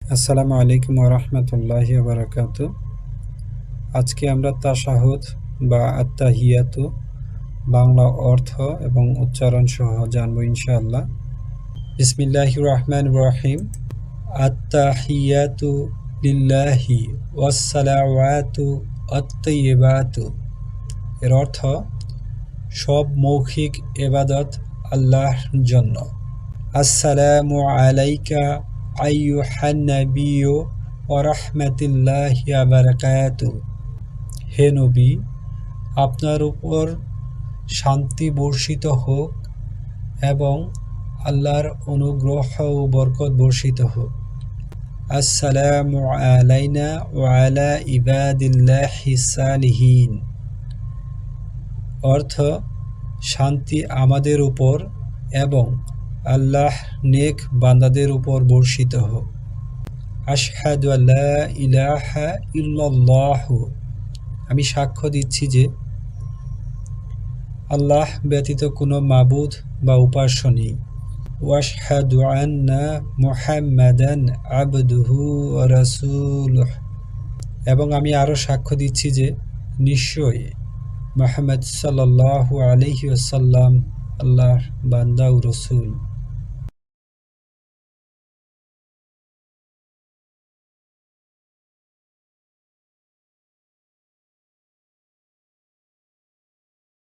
আসসালামু আলাইকুম ওয়া রাহমাতুল্লাহি ওয়া বারাকাতু। আজকে আমরা তাশাহুদ বা আত্তাহিয়াতু বাংলা অর্থ এবং উচ্চারণ সহ জানবো ইনশাআল্লাহ। বিসমিল্লাহির রহমানির রহিম। আত্তাহিয়াতু লিল্লাহি ওয়াসসালাওয়াতু আত-তাইয়্যিবাতু। এর অর্থ সব মৌখিক ইবাদত আল্লাহর জন্য। আসসালামু আলাইকা আইয়ুহান নাবিয়্যু ওয়া রাহমাতুল্লাহি ওয়া বারাকাতুহু। হে নবী, আপনার উপর শান্তি বর্ষিত হোক এবং আল্লাহর অনুগ্রহ ও বরকত বর্ষিত হোক। আসসালামু আলাইনা ওয়া আলা ইবাদিল্লাহিস সালিহিন। অর্থ শান্তি আমাদের উপর এবং আল্লাহ নেক বান্দাদের উপর বর্ষিত হোক। আশহাদু আল্লা ইলাহা ইল্লাল্লাহু। আমি সাক্ষ্য দিচ্ছি যে আল্লাহ ব্যতীত কোনো মাবুদ বা উপাস্য নেই। ওয়াশহাদু আন্না মুহাম্মাদান আবদুহু ওয়া রাসূলুহু। এবং আমি আরও সাক্ষ্য দিচ্ছি যে নিশ্চয়ই মুহাম্মদ সাল্লাল্লাহু আলাইহি ওয়াসাল্লাম আল্লাহর বান্দা ও রাসূল।